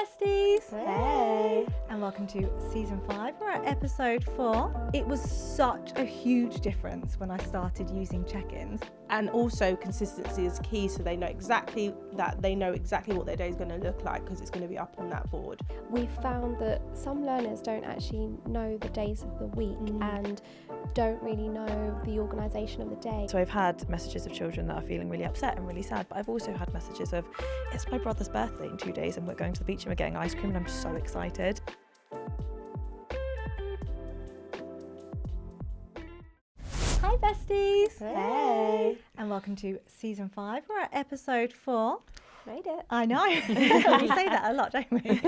besties! Hey! And welcome to season 5. We're at episode 4. It was such a huge difference when I started using check-ins. And also consistency is key, so they know exactly what their day is going to look like, because it's going to be up on that board. We found that some learners don't actually know the days of the week and don't really know the organisation of the day. So I've had messages of children that are feeling really upset and really sad, but I've also had messages of, it's my brother's birthday in 2 days and we're going to the beach and we're getting ice cream and I'm so excited. Hi besties! Hey! And welcome to season 5. We're at episode 4. Made it. I know. We say that a lot, don't we?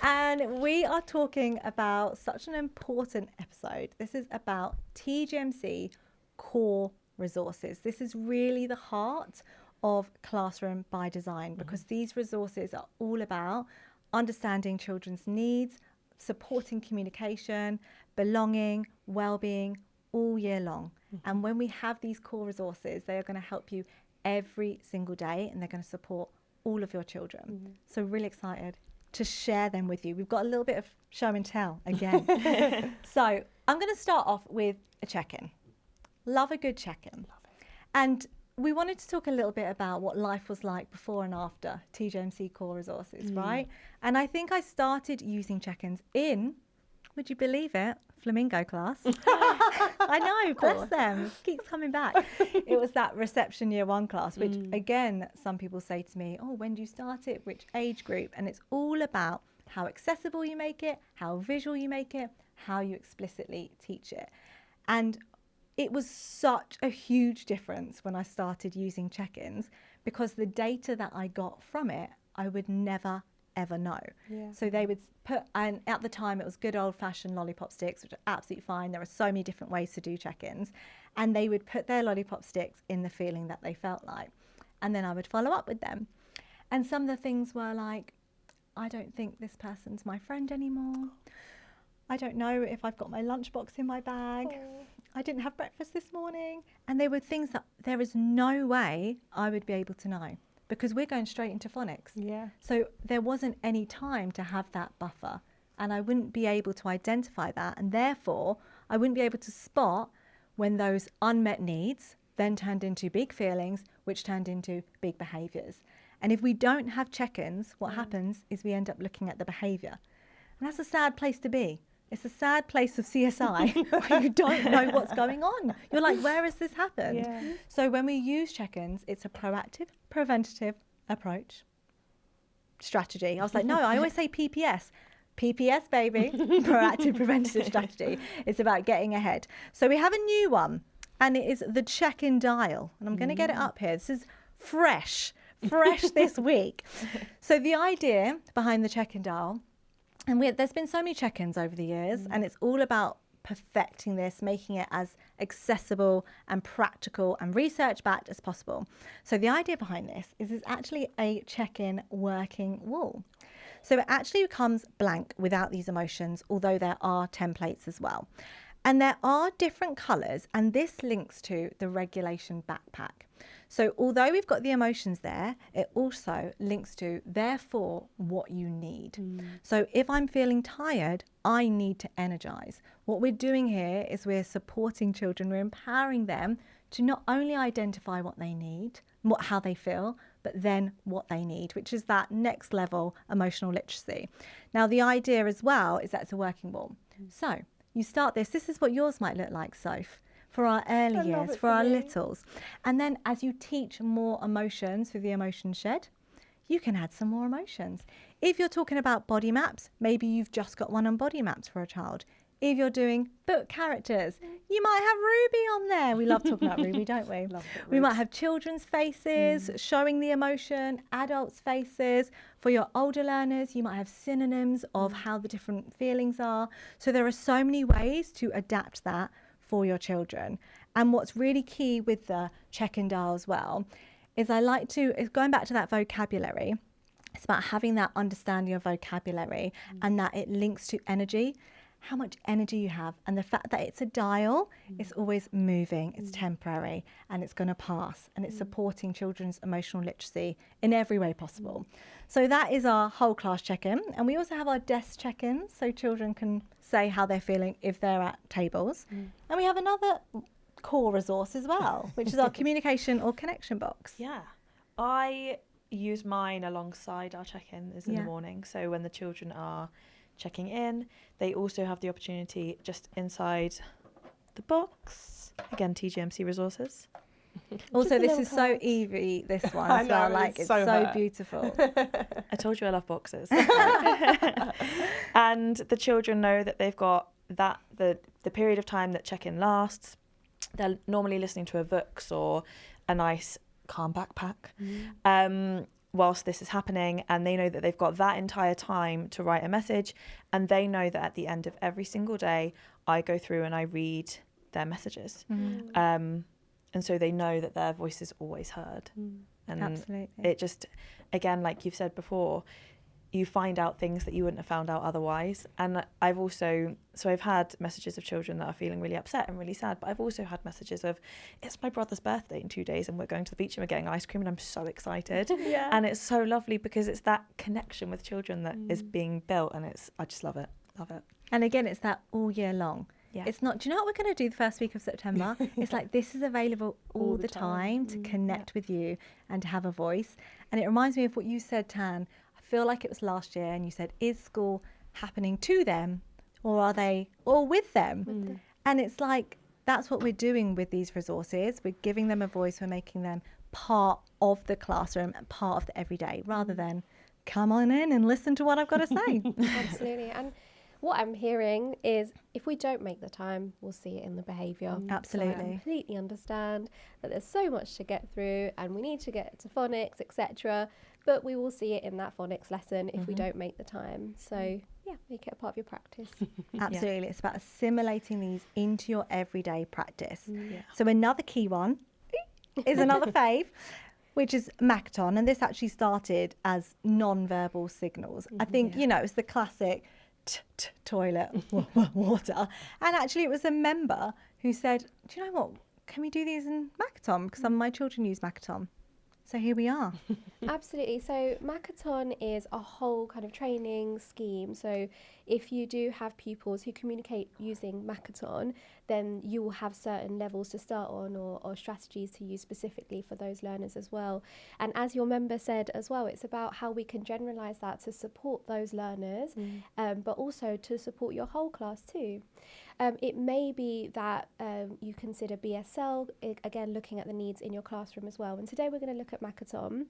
And we are talking about such an important episode. This is about TGMC core resources. This is really the heart of Classroom by Design, because these resources are all about understanding children's needs, supporting communication, belonging, well-being all year long. And when we have these core resources, they are going to help you every single day, and they're going to support all of your children. So really excited to share them with you. We've got a little bit of show and tell again. So I'm going to start off with a check-in. Love a good check-in. And we wanted to talk a little bit about what life was like before and after TGMC core resources, right? And I think I started using check-ins in, would you believe it, flamingo class. I know, bless them, keeps coming back. It was that reception year 1 class, which again, some people say to me, oh, when do you start it, which age group? And it's all about how accessible you make it, how visual you make it, how you explicitly teach it. And it was such a huge difference when I started using check-ins, because the data that I got from it, I would never ever know. So they would put, and at the time it was good old-fashioned lollipop sticks, which are absolutely fine. There are so many different ways to do check-ins, and they would put their lollipop sticks in the feeling that they felt like, and then I would follow up with them. And some of the things were like, I don't think this person's my friend anymore. I don't know if I've got my lunchbox in my bag. I didn't have breakfast this morning. And they were things that there is no way I would be able to know, because we're going straight into phonics. So there wasn't any time to have that buffer, and I wouldn't be able to identify that, and therefore I wouldn't be able to spot when those unmet needs then turned into big feelings, which turned into big behaviours. And if we don't have check-ins, what happens is we end up looking at the behaviour. And that's a sad place to be. It's a sad place of CSI where you don't know what's going on. You're like, where has this happened? So when we use check-ins, it's a proactive, preventative approach strategy. I was like, no, I always say PPS. PPS, baby. Proactive, preventative strategy. It's about getting ahead. So we have a new one, and it is the check-in dial. And I'm going to get it up here. This is fresh this week. So the idea behind the check-in dial, and there's been so many check-ins over the years, and it's all about perfecting this, making it as accessible and practical and research-backed as possible. So the idea behind this is it's actually a check-in working wall. So it actually becomes blank without these emotions, although there are templates as well. And there are different colours, and this links to the regulation backpack. So although we've got the emotions there, it also links to, therefore, what you need. So if I'm feeling tired, I need to energise. What we're doing here is we're supporting children, we're empowering them to not only identify what they need, how they feel, but then what they need, which is that next level emotional literacy. Now, the idea as well is that it's a working wall. So you start this is what yours might look like, Soph, for our early years, for our littles. And then as you teach more emotions through the emotion shed, you can add some more emotions. If you're talking about body maps, maybe you've just got one on body maps for a child. If you're doing book characters, you might have Ruby on there. We love talking about Ruby, don't we? We might have children's faces showing the emotion, adults' faces. For your older learners, you might have synonyms of how the different feelings are. So there are so many ways to adapt that for your children. And what's really key with the check-in dial as well is is going back to that vocabulary. It's about having that understanding of vocabulary and that it links to energy. how much energy you have, and the fact that it's a dial, it's always moving, it's temporary, and it's going to pass, and it's supporting children's emotional literacy in every way possible. So that is our whole class check-in, and we also have our desk check-ins, so children can say how they're feeling if they're at tables. And we have another core resource as well, which is our communication or connection box. Yeah. I use mine alongside our check-ins in the morning. So when the children are checking in, they also have the opportunity just inside the box. Again, TGMC resources. Also, this is so Evie, this one as well. Like, it's so beautiful. I told you I love boxes. And the children know that they've got that the period of time that check-in lasts. They're normally listening to a books or a nice calm backpack whilst this is happening, and they know that they've got that entire time to write a message, and they know that at the end of every single day I go through and I read their messages. And so they know that their voice is always heard. And Absolutely. it just, again, like you've said before, you find out things that you wouldn't have found out otherwise. And I've had messages of children that are feeling really upset and really sad, but I've also had messages of, it's my brother's birthday in 2 days and we're going to the beach and we're getting ice cream and I'm so excited. And it's so lovely because it's that connection with children that is being built, and I just love it. And again, it's that all year long. Yeah. It's not, do you know what we're going to do the first week of September? It's like, this is available all the time to connect with you and to have a voice. And it reminds me of what you said, Tan. I feel like it was last year, and you said, is school happening to them, or are they all with them? And it's like, that's what we're doing with these resources. We're giving them a voice. We're making them part of the classroom and part of the everyday, rather than come on in and listen to what I've got to say. Absolutely. And what I'm hearing is, if we don't make the time, we'll see it in the behaviour. Absolutely. So I completely understand that there's so much to get through and we need to get to phonics, etc. But we will see it in that phonics lesson if we don't make the time. So yeah, make it a part of your practice. Absolutely. It's about assimilating these into your everyday practice. So another key one is another fave, which is Makaton. And this actually started as non-verbal signals. I think, it's the classic toilet, water. And actually it was a member who said, do you know what, can we do these in Makaton? Because some of my children use Makaton. So here we are. Absolutely. So Makaton is a whole kind of training scheme. So if you do have pupils who communicate using Makaton, then you will have certain levels to start on, or strategies to use specifically for those learners as well. And as your member said as well, it's about how we can generalise that to support those learners, but also to support your whole class too. It may be that you consider BSL, again looking at the needs in your classroom as well. And today we're going to look at Makaton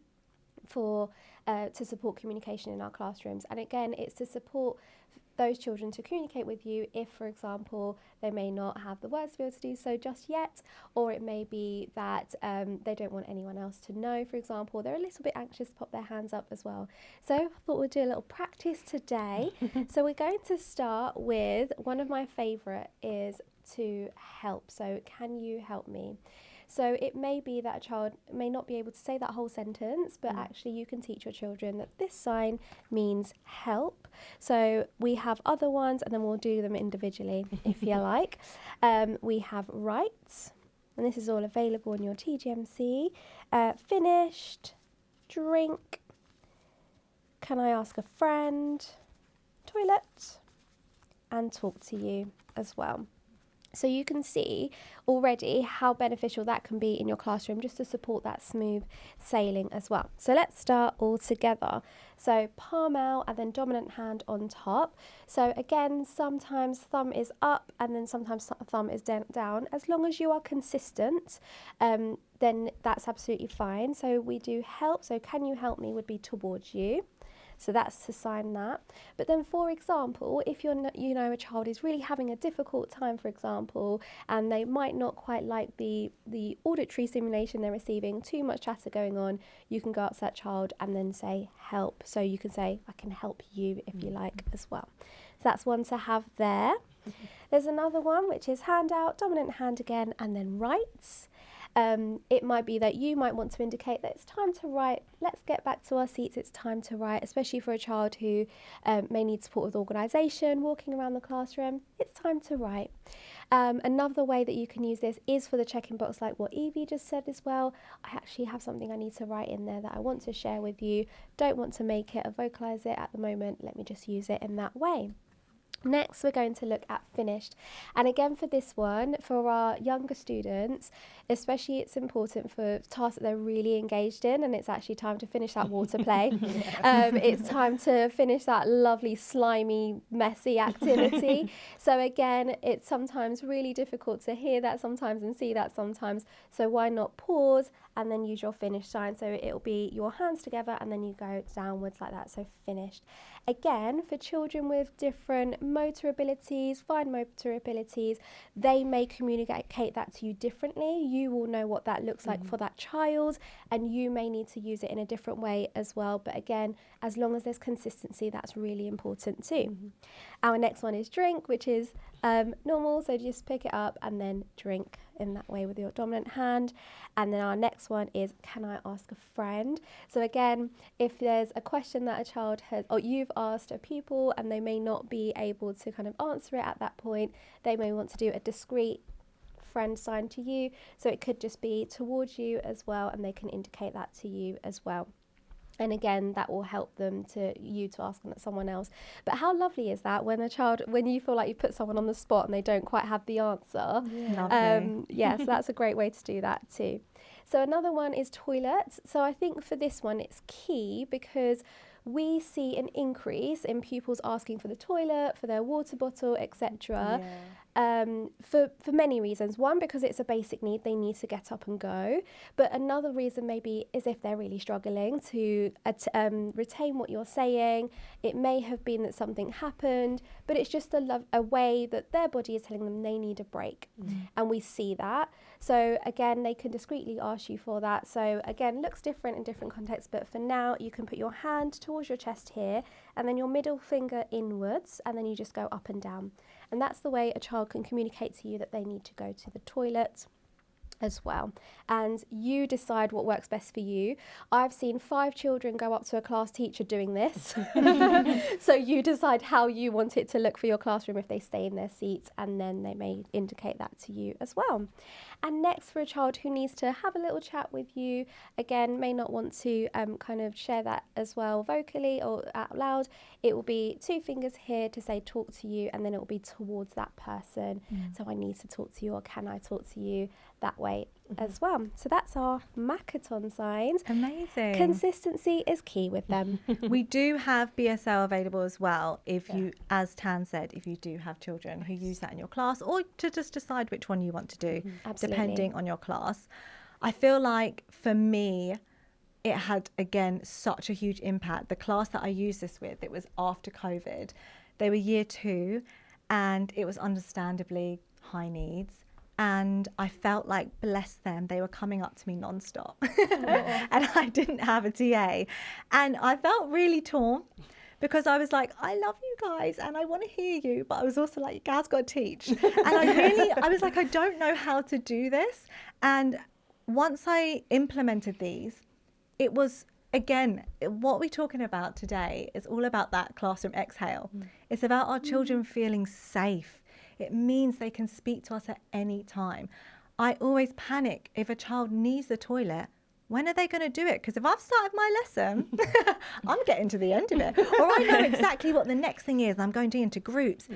to support communication in our classrooms. And again, it's to support those children to communicate with you if, for example, they may not have the words to be able to do so just yet, or it may be that they don't want anyone else to know, for example. They're a little bit anxious to pop their hands up as well. So I thought we'd do a little practice today. So we're going to start with, one of my favourite is to help. So can you help me? So it may be that a child may not be able to say that whole sentence, but actually you can teach your children that this sign means help. So we have other ones, and then we'll do them individually if you like. We have rights, and this is all available in your TGMC. Finished, drink, can I ask a friend, toilet, and talk to you as well. So you can see already how beneficial that can be in your classroom, just to support that smooth sailing as well. So let's start all together. So palm out and then dominant hand on top. So again, sometimes thumb is up and then sometimes thumb is down. As long as you are consistent, then that's absolutely fine. So we do help. So can you help me would be towards you. So that's to sign that. But then, for example, if a child is really having a difficult time, for example, and they might not quite like the auditory stimulation they're receiving, too much chatter going on, you can go up to that child and then say help. So you can say, I can help you if you like as well. So that's one to have there. There's another one which is hand out, dominant hand again, and then rights. It might be that you might want to indicate that it's time to write. Let's get back to our seats. It's time to write, especially for a child who may need support with organisation, walking around the classroom. It's time to write. Another way that you can use this is for the check-in box, like what Evie just said as well. I actually have something I need to write in there that I want to share with you. Don't want to make it or vocalise it at the moment. Let me just use it in that way. Next, we're going to look at finished. And again, for this one, for our younger students, especially it's important for tasks that they're really engaged in, and it's actually time to finish that water play. It's time to finish that lovely, slimy, messy activity. So again, it's sometimes really difficult to hear that sometimes and see that sometimes. So why not pause and then use your finish sign? So it'll be your hands together and then you go downwards like that. So finished. Again, for children with different motor abilities, fine motor abilities, they may communicate that to you differently. You will know what that looks like for that child, and you may need to use it in a different way as well. But again, as long as there's consistency, that's really important too. Our next one is drink, which is normal. So just pick it up and then drink in that way with your dominant hand. And then our next one is, can I ask a friend? So again, if there's a question that a child has, or you've asked a pupil and they may not be able to kind of answer it at that point, they may want to do a discreet friend sign to you. So it could just be towards you as well, and they can indicate that to you as well. And again, that will help them to ask someone else. But how lovely is that when you feel like you put someone on the spot and they don't quite have the answer? Yes, that's a great way to do that too. So another one is toilets. So I think for this one, it's key because we see an increase in pupils asking for the toilet, for their water bottle, etc. For many reasons. One, because it's a basic need, they need to get up and go. But another reason maybe is if they're really struggling to retain what you're saying. It may have been that something happened, but it's just a way that their body is telling them they need a break. And we see that. So again, they can discreetly ask you for that. So again, looks different in different contexts, but for now, you can put your hand towards your chest here, and then your middle finger inwards, and then you just go up and down. And that's the way a child can communicate to you that they need to go to the toilet as well. And you decide what works best for you. I've seen 5 children go up to a class teacher doing this. So you decide how you want it to look for your classroom if they stay in their seats, and then they may indicate that to you as well. And next, for a child who needs to have a little chat with you, again, may not want to kind of share that as well vocally or out loud, it will be 2 fingers here to say talk to you, and then it will be towards that person. So I need to talk to you, or can I talk to you, that way as well. So that's our Makaton signs. Amazing. Consistency is key with them. We do have BSL available as well if you, as Tan said, if you do have children who use that in your class, or to just decide which one you want to do, depending on your class. I feel like for me, it had, again, such a huge impact. The class that I used this with, it was after COVID. They were year 2, and it was understandably high needs. And I felt like, bless them, they were coming up to me nonstop. And I didn't have a TA. And I felt really torn because I was like, I love you guys and I want to hear you. But I was also like, you guys got to teach. And I was like, I don't know how to do this. And once I implemented these, it was, again, what we're talking about today is all about that classroom exhale. It's about our children feeling safe. It means they can speak to us at any time. I always panic if a child needs the toilet. When are they going to do it? Because if I've started my lesson, I'm getting to the end of it. Or I know exactly what the next thing is. I'm going into groups.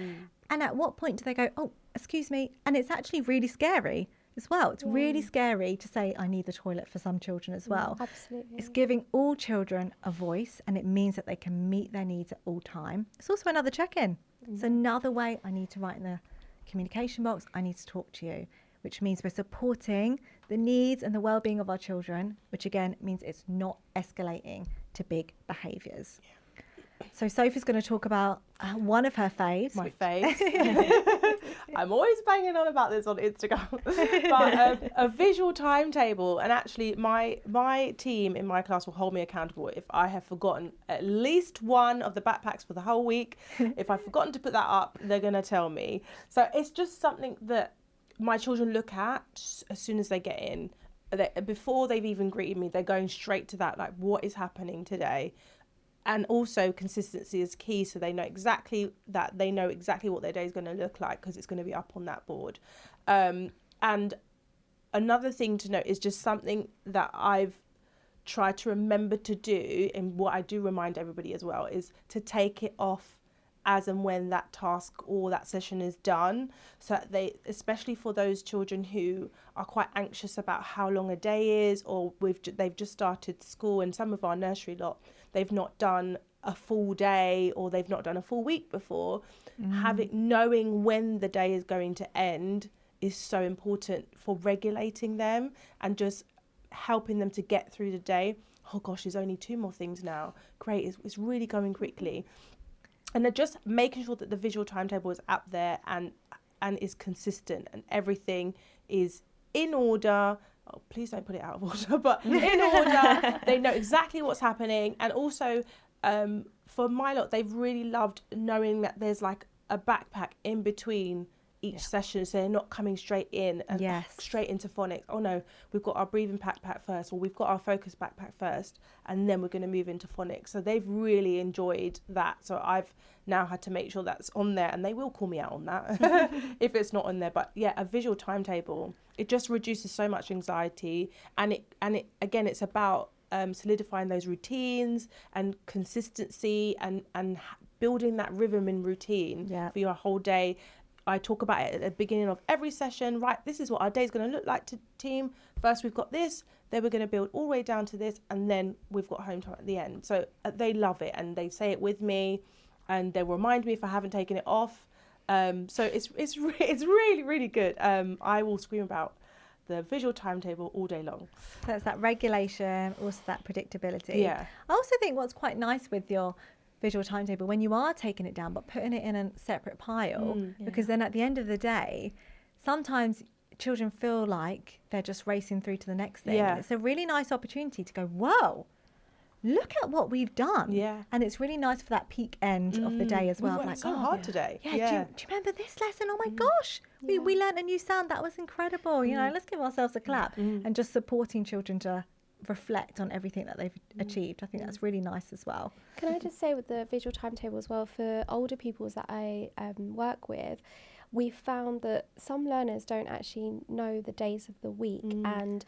And at what point do they go, oh, excuse me? And it's actually really scary as well. It's really scary to say, I need the toilet for some children as well. Absolutely. It's giving all children a voice, and it means that they can meet their needs at all time. It's also another check-in. It's another way I need to write in the communication box, I need to talk to you, which means we're supporting the needs and the well-being of our children, which again means it's not escalating to big behaviours. So Sophie's going to talk about one of her faves. My faves. I'm always banging on about this on Instagram. But a visual timetable, and actually my team in my class will hold me accountable if I have forgotten at least one of the backpacks for the whole week. If I've forgotten to put that up, they're going to tell me. So it's just something that my children look at as soon as they get in. before they've even greeted me, they're going straight to that, like, what is happening today? And also consistency is key, so they know exactly what their day is going to look like, because it's going to be up on that board. And another thing to note is just something that I've tried to remember to do, and what I do remind everybody as well, is to take it off as and when that task or that session is done, so that they, especially for those children who are quite anxious about how long a day is, or they've just started school, and some of our nursery lot, they've not done a full day, or they've not done a full week before. Knowing when the day is going to end is so important for regulating them and just helping them to get through the day. Oh gosh, there's only 2 more things now. Great, it's really going quickly. And they're just making sure that the visual timetable is up there and is consistent, and everything is in order. Oh, please don't put it out of order, but in order. They know exactly what's happening. And also, for my lot, they've really loved knowing that there's like a backpack in between each session, so they're not coming straight in and straight into phonics. Oh no, we've got our breathing backpack first, or we've got our focus backpack first, and then we're going to move into phonics. So they've really enjoyed that. So I've now had to make sure that's on there, and they will call me out on that if it's not on there. But yeah, a visual timetable, it just reduces so much anxiety, and it again, it's about solidifying those routines and consistency and building that rhythm and routine for your whole day. I talk about it at the beginning of every session, right? This is what our day is going to look like to team. First, we've got this, then we're going to build all the way down to this, and then we've got home time at the end. So they love it, and they say it with me, and they remind me if I haven't taken it off. So it's really, really good. I will scream about the visual timetable all day long. So it's that regulation, also that predictability. Yeah. I also think what's quite nice with your visual timetable, when you are taking it down but putting it in a separate pile, because then at the end of the day, sometimes children feel like they're just racing through to the next thing. And it's a really nice opportunity to go, whoa, look at what we've done. And it's really nice for that peak end of the day as well. We've worked so hard today. Do you remember this lesson? Oh my gosh, we learned a new sound. That was incredible. You know, let's give ourselves a clap. And just supporting children to reflect on everything that they've achieved. I think that's really nice as well. Can I just say, with the visual timetable as well, for older pupils that I work with, we found that some learners don't actually know the days of the week and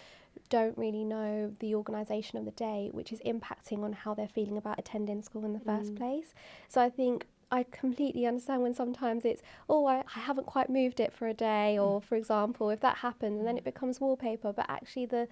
don't really know the organisation of the day, which is impacting on how they're feeling about attending school in the first place. So I think I completely understand when sometimes it's, I haven't quite moved it for a day, or for example, if that happens and then it becomes wallpaper, but actually the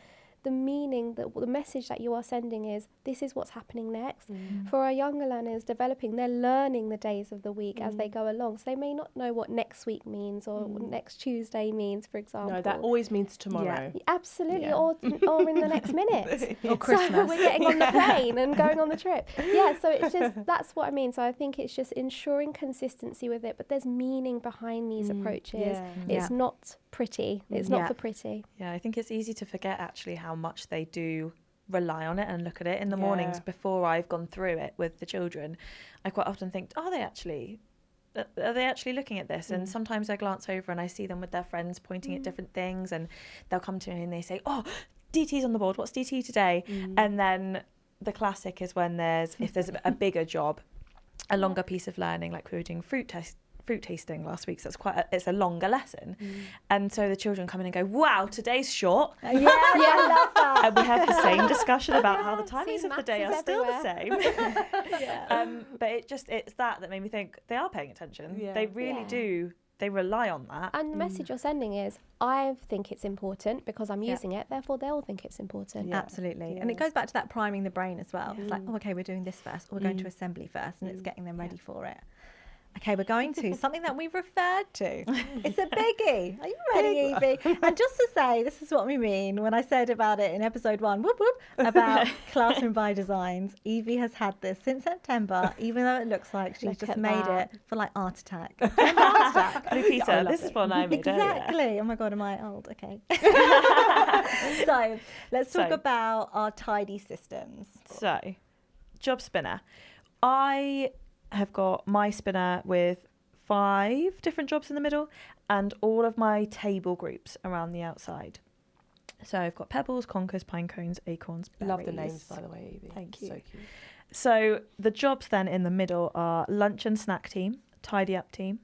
meaning, the message that you are sending is, this is what's happening next. For our younger learners developing, they're learning the days of the week as they go along. So they may not know what next week means, or what next Tuesday means, for example. No, that always means tomorrow. Absolutely, or in the next minute. Or Christmas. So we're getting on the plane and going on the trip. So it's just, that's what I mean. So I think it's just ensuring consistency with it, but there's meaning behind these approaches. It's not pretty. It's not for pretty. Yeah, I think it's easy to forget actually how much they do rely on it and look at it in the mornings before I've gone through it with the children. I quite often think, are they actually looking at this? And sometimes I glance over and I see them with their friends pointing at different things, and they'll come to me and they say, oh, DT's on the board, what's DT today? And then the classic is when if there's a bigger job, a longer piece of learning, like we were doing fruit tasting last week, so it's a longer lesson, and so the children come in and go, wow, today's short. I love that. And we have the same discussion about how the timings of the day are still the same. But it's that made me think they are paying attention. They really do. They rely on that. And the message you're sending is, I think it's important because I'm using it, therefore they'll think it's important. Absolutely. And it goes back to that priming the brain as well. It's like, okay, we're doing this first, or we're going to assembly first, and it's getting them ready for it. Okay, we're going to something that we've referred to. It's a biggie. Are you ready, Evie? And just to say, this is what we mean when I said about it in episode 1, about Classroom by Designs. Evie has had this since September, even though it looks like she's just made it for like Art Attack. Art Attack. Lupita, this is one I made exactly. earlier. Oh my God, am I old? Okay. So let's talk about our tidy systems. So, job spinner. I have got my spinner with 5 different jobs in the middle and all of my table groups around the outside. So I've got pebbles, conkers, pine cones, acorns, berries. Love the names, by the way, Evie. Thank you. So cute. So the jobs then in the middle are lunch and snack team, tidy up team,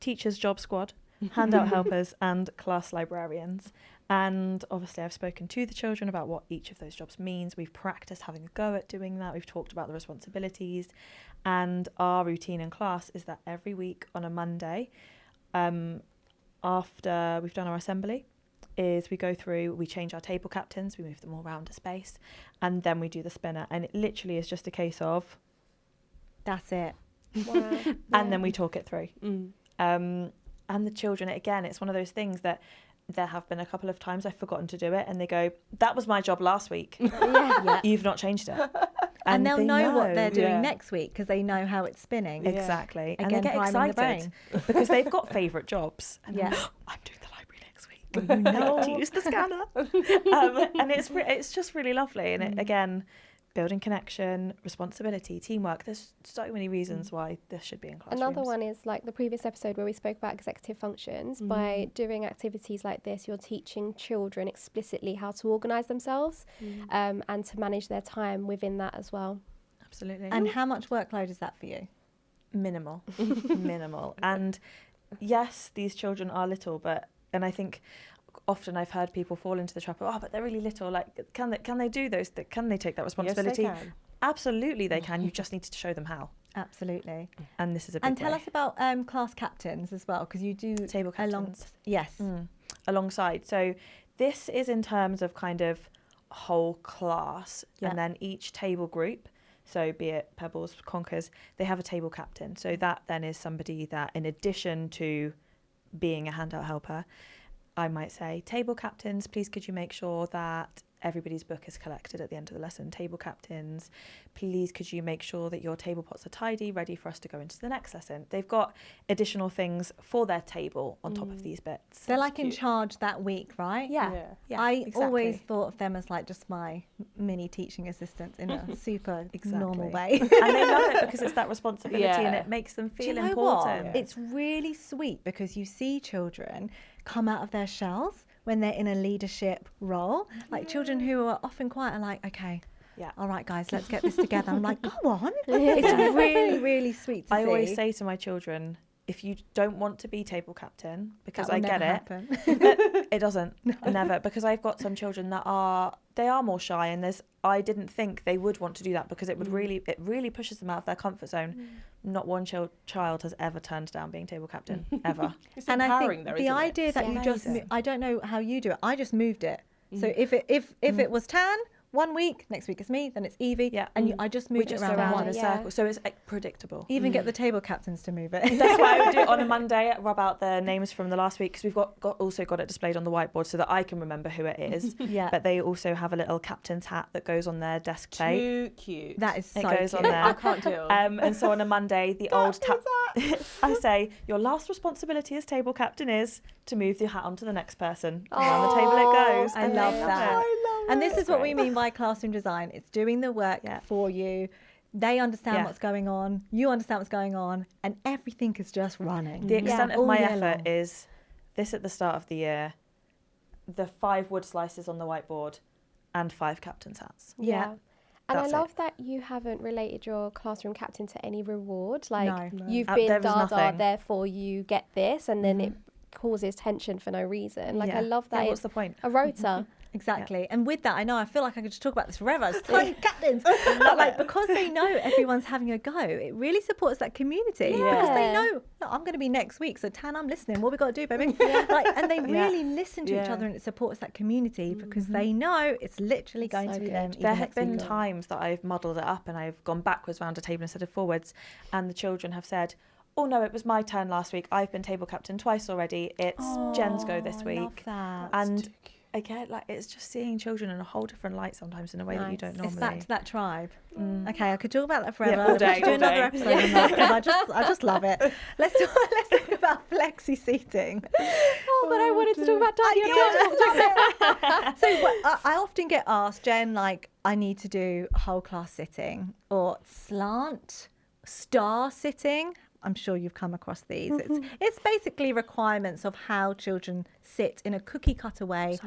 teachers job squad, handout helpers, and class librarians. And obviously I've spoken to the children about what each of those jobs means. We've practiced having a go at doing that. We've talked about the responsibilities. And our routine in class is that every week on a Monday, after we've done our assembly, is we go through, we change our table captains, we move them all around a space, and then we do the spinner. And it literally is just a case of... That's it. Wow. And then we talk it through. Mm. And the children, again, it's one of those things that there have been a couple of times I've forgotten to do it, and they go, that was my job last week. Yeah. You've not changed it. And they'll they know what they're doing Yeah. next week because they know how it's spinning. Yeah. Exactly. And Again, they get priming the excited because they've got favourite jobs. And Yeah. I'm doing the library next week. I get to use the scanner. And it's just really lovely. And it, again, building connection, responsibility, teamwork. There's so many reasons why this should be in classrooms. Another one is like the previous episode where we spoke about executive functions. By doing activities like this, you're teaching children explicitly how to organise themselves and to manage their time within that as well. Absolutely. And how much workload is that for you? Minimal. Minimal. And yes, these children are little, and I think often I've heard people fall into the trap of, but they're really little. Like, can they do those? Can they take that responsibility? Yes, they can. Absolutely, they can. You just need to show them how. Absolutely. And this is a big And tell way. us about class captains as well, because you do Table captains. Yes. Alongside. So this is in terms of kind of whole class, Yeah. and then each table group. So be it Pebbles, Conkers, they have a table captain. So that then is somebody that, in addition to being a handout helper, I might say, table captains, please could you make sure that everybody's book is collected at the end of the lesson. Table captains, please could you make sure that your table pots are tidy, ready for us to go into the next lesson. They've got additional things for their table on top of these bits. They're like in cute. charge that week, right? Yeah. Yeah. Yeah, I exactly. always thought of them as like just my mini teaching assistants in a super normal Exactly. way. And they love it because it's that responsibility and Yeah. it makes them Do you feel know important. what? It's really sweet because you see children come out of their shells when they're in a leadership role. Like children who are often quiet are like, okay, Yeah. all right, guys, let's get this together. I'm like, go on. It's really, really sweet to see. I always say to my children, if you don't want to be table captain, because That will I get never it, happen. it doesn't, never, because I've got some children that are more shy, and I didn't think they would want to do that because it really pushes them out of their comfort zone. Not one child has ever turned down being table captain, ever. It's And I empowering think though, the isn't it? idea that Yeah. you just, Amazing. I don't know how you do it. I just moved it. So if it was Tan 1 week, next week it's me, then it's Evie, Yeah. and I just We moved just it go around around in a once. Yeah. circle, so it's predictable. Even get the table captains to move it. That's why I would do it on a Monday, rub out the names from the last week, because we've also got it displayed on the whiteboard so that I can remember who it is. Yeah. But they also have a little captain's hat that goes on their desk plate. Too cute. That is so It goes cute. on there. I can't deal. And so on a Monday, the old I say, your last responsibility as table captain is to move the hat onto the next person. Around the table it goes. I and love they that. it. And this is what we great. mean by classroom design. It's doing the work Yeah. for you. They understand Yeah. what's going on. You understand what's going on. And everything is just running. The extent all of my year effort long. is this at the start of the year, the 5 wood slices on the whiteboard, and 5 captain's hats. Yeah. And That's I it. love that you haven't related your classroom captain to any reward. Like No. you've There been was Dada, nothing. therefore you get this, and then it causes tension for no reason. Like I Yeah. love that Yeah, what's it's the point? a rota. Exactly. And with that, I know I feel like I could just talk about this forever. It's time captains. But like because they know everyone's having a go, it really supports that community. Because they Yeah. know, "No, I'm going to be next week. So Tan, I'm listening. What we got to do, baby? Like, and they really listen to each Yeah. other, and it supports that community because they know it's literally It's going so to be good. them. even There have next been week. times that I've muddled it up and I've gone backwards round a table instead of forwards, and the children have said, oh no, it was my turn last week. I've been table captain twice already. It's Jen's go this I week. love that. And again, like it's just seeing children in a whole different light sometimes in a way that you Nice. don't It's normally. back to that tribe. Okay, I could talk about that forever. all We day, should do all another day. episode on that because I just love it. Let's talk about flexi seating. Oh, but I wanted to talk about Daddy. So I often get asked, Jen, like I need to do whole class sitting or slant, star sitting. I'm sure you've come across these. It's basically requirements of how children sit in a cookie cutter way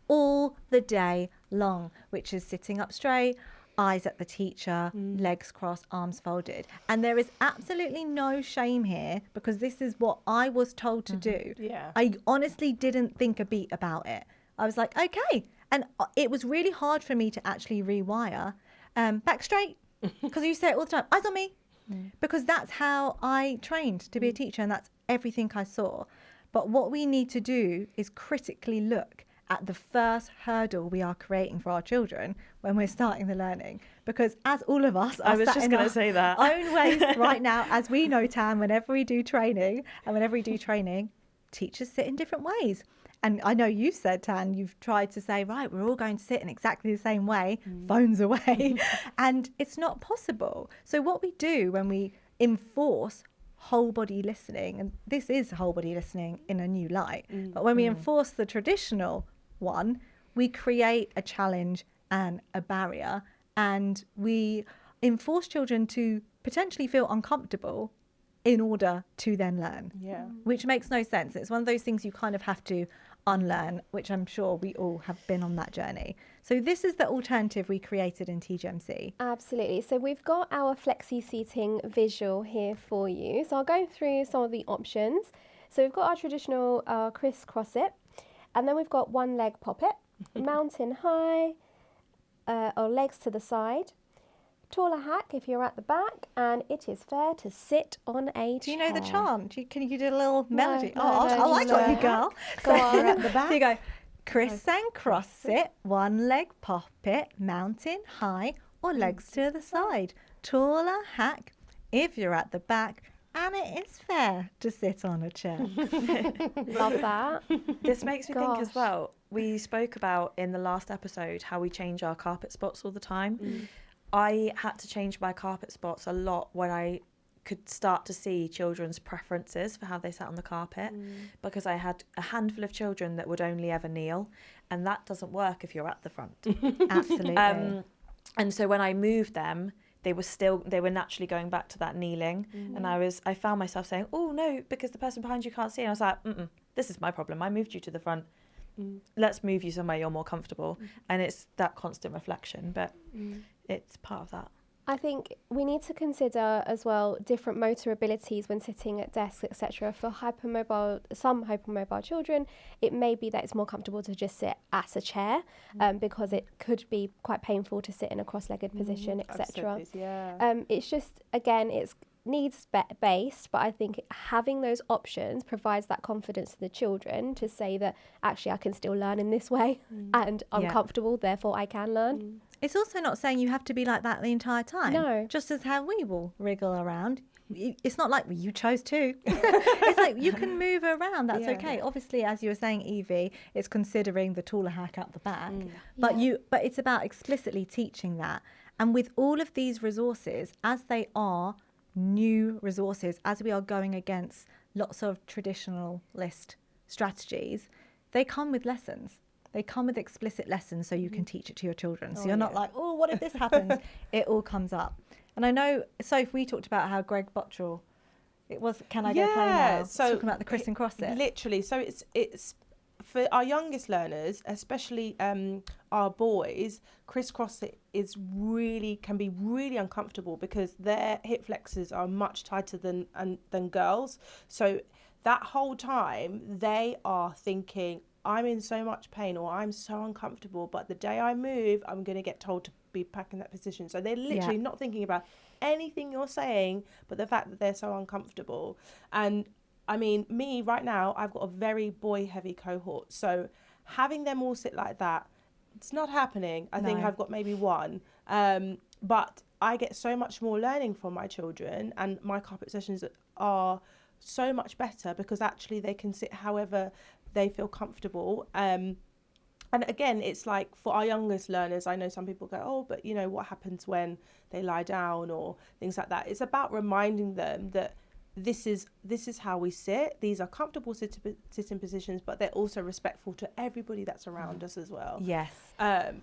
all the day long, which is sitting up straight, eyes at the teacher, legs crossed, arms folded. And there is absolutely no shame here, because this is what I was told to do. Yeah. I honestly didn't think a beat about it. I was like, okay. And it was really hard for me to actually rewire back straight, because you say it all the time, eyes on me, because that's how I trained to be a teacher, and that's everything I saw. But what we need to do is critically look at the first hurdle we are creating for our children when we're starting the learning, because as all of us are sat in our own ways right now, as we know, Tam, whenever we do training, teachers sit in different ways. And I know you've said, Tan, you've tried to say, right, we're all going to sit in exactly the same way, phones away, and it's not possible. So what we do when we enforce whole body listening, and this is whole body listening in a new light, but when we enforce the traditional one, we create a challenge and a barrier, and we enforce children to potentially feel uncomfortable in order to then learn, which makes no sense. It's one of those things you kind of have to unlearn, which I'm sure we all have been on that journey. So this is the alternative we created in TGMC. Absolutely. So we've got our flexi seating visual here for you. So I'll go through some of the options. So we've got our traditional crisscross it, and then we've got one leg pop it, mountain high, or legs to the side, taller hack if you're at the back, and it is fair to sit on a chair. Do you know the chant? Can you do a little melody? No, I got you, girl. Go on. At the back. So you go, criss and cross it, one leg pop it, mountain high or legs to the side, taller hack if you're at the back, and it is fair to sit on a chair. Love that. This makes me think as well, we spoke about in the last episode how we change our carpet spots all the time. I had to change my carpet spots a lot when I could start to see children's preferences for how they sat on the carpet, because I had a handful of children that would only ever kneel, and that doesn't work if you're at the front. Absolutely. And so when I moved them, they were naturally going back to that kneeling, and I found myself saying, oh no, because the person behind you can't see, and I was like, this is my problem, I moved you to the front. Let's move you somewhere you're more comfortable. And it's that constant reflection, but it's part of that. I think we need to consider as well different motor abilities when sitting at desks, etc. For some hypermobile children, it may be that it's more comfortable to just sit at a chair, because it could be quite painful to sit in a cross-legged position, etc. It's just, again, it's needs based, but I think having those options provides that confidence to the children to say that actually I can still learn in this way, and I'm comfortable, therefore I can learn. It's also not saying you have to be like that the entire time. No. Just as how we will wriggle around. It's not like you chose to. It's like you can move around. That's okay. Obviously, as you were saying, Evie, it's considering the taller hack at the back. But it's about explicitly teaching that. And with all of these resources, as they are new resources, as we are going against lots of traditionalist strategies, they come with lessons. They come with explicit lessons so you can teach it to your children. So you're not like, oh, what if this happens? It all comes up. And I know, Soph, we talked about how Greg Bottrell, it was Can I Go Play Now? So talking about the criss and cross it. Literally. So it's for our youngest learners, especially our boys, crisscross it can be really uncomfortable because their hip flexors are much tighter than girls. So that whole time they are thinking, I'm in so much pain or I'm so uncomfortable, but the day I move, I'm going to get told to be back in that position. So they're literally not thinking about anything you're saying, but the fact that they're so uncomfortable. And I mean, me right now, I've got a very boy-heavy cohort. So having them all sit like that, it's not happening. I think I've got maybe one. But I get so much more learning from my children, and my carpet sessions are so much better because actually they can sit however they feel comfortable. And again, it's like for our youngest learners, I know some people go, oh, but you know, what happens when they lie down or things like that? It's about reminding them that this is how we sit. These are comfortable sitting positions, but they're also respectful to everybody that's around us as well. Yes.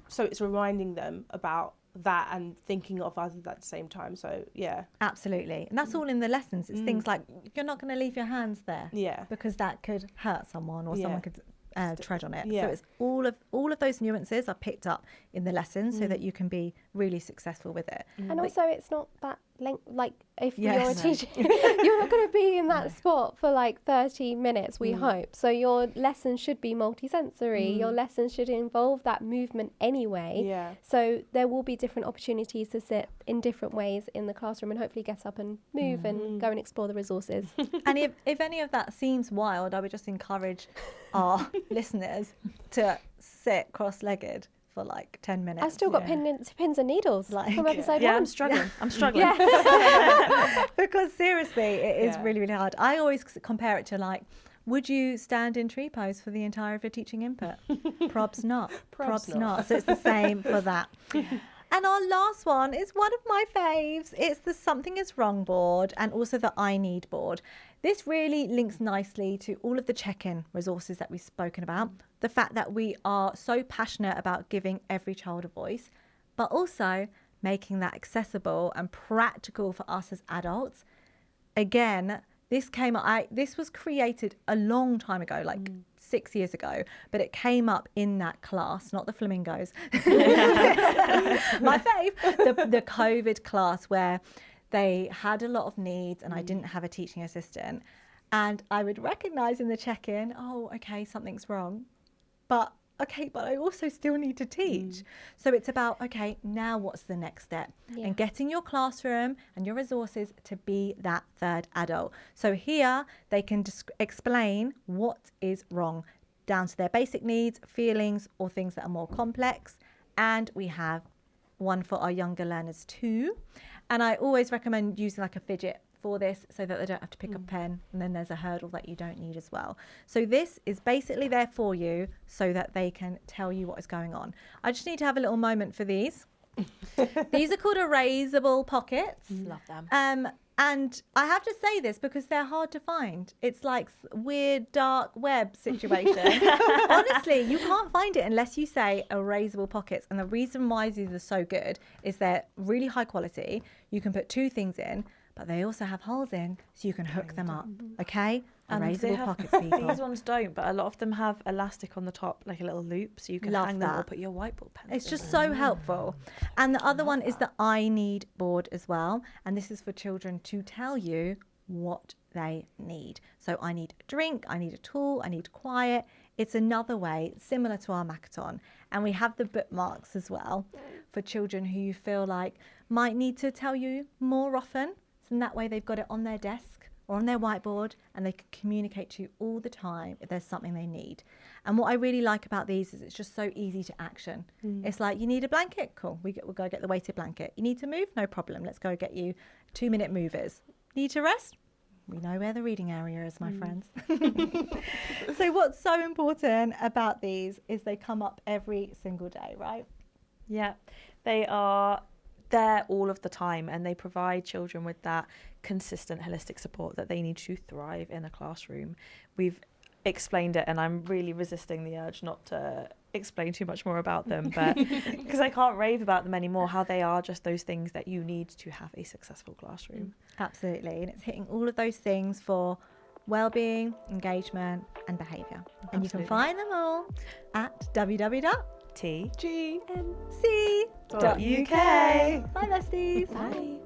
So it's reminding them about that and thinking of others at the same time. So yeah. Absolutely. And that's all in the lessons. It's things like you're not going to leave your hands there Yeah. because that could hurt someone or someone could tread on it. Yeah. So it's all of those nuances are picked up in the lessons so that you can be really successful with it. And also, it's not that length. Like, if you're a Yes. teacher, you're not going to be in that spot for like 30 minutes, we hope. So your lesson should be multisensory. Your lesson should involve that movement anyway. Yeah. So there will be different opportunities to sit in different ways in the classroom and hopefully get up and move and go and explore the resources. And if any of that seems wild, I would just encourage our listeners to sit cross-legged for like 10 minutes. I've still got pins and needles Like- from episode Yeah, one. I'm struggling. I'm struggling. Because seriously, it is really, really hard. I always compare it to like, would you stand in tree pose for the entire of your teaching input? Probs not. Probs not. So it's the same for that. And our last one is one of my faves. It's the Something is Wrong board and also the I Need board. This really links nicely to all of the check-in resources that we've spoken about. The fact that we are so passionate about giving every child a voice, but also making that accessible and practical for us as adults. Again, this was created a long time ago, like 6 years ago, but it came up in that class, not the flamingos. My fave, the COVID class where they had a lot of needs and I didn't have a teaching assistant. And I would recognize in the check-in, oh, okay, something's wrong. But I also still need to teach. So it's about, okay, now what's the next step? Yeah. And getting your classroom and your resources to be that third adult. So here they can explain what is wrong down to their basic needs, feelings, or things that are more complex. And we have one for our younger learners too. And I always recommend using like a fidget for this so that they don't have to pick up a pen, and then there's a hurdle that you don't need as well. So this is basically there for you so that they can tell you what is going on. I just need to have a little moment for these. These are called erasable pockets. Love them. And I have to say this because they're hard to find. It's like weird dark web situation. Honestly, you can't find it unless you say erasable pockets. And the reason why these are so good is they're really high quality. You can put two things in, but they also have holes in so you can hook them up. Okay? And they Erasable have- pockets, people. These ones don't, but a lot of them have elastic on the top, like a little loop, so you can Love hang them or that. put your whiteboard pens It's in just them. so helpful. And the other one is the I Need board as well. And this is for children to tell you what they need. So I need a drink, I need a tool, I need quiet. It's another way, similar to our Macathon. And we have the bookmarks as well for children who you feel like might need to tell you more often. So in that way they've got it on their desk or on their whiteboard and they can communicate to you all the time if there's something they need. And what I really like about these is it's just so easy to action. It's like, you need a blanket? Cool, we'll go get the weighted blanket. You need to move? No problem, let's go get you 2-minute movers. Need to rest? We know where the reading area is, my friends. So what's so important about these is they come up every single day, right? Yeah, they are there all of the time, and they provide children with that consistent holistic support that they need to thrive in a classroom. We've explained it, and I'm really resisting the urge not to explain too much more about them, but because I can't rave about them anymore, how they are just those things that you need to have a successful classroom. Absolutely. And it's hitting all of those things for well-being, engagement and behaviour. And you can Absolutely. find them all at www.tgmc.uk. TGMC.uk. Bye besties. Bye.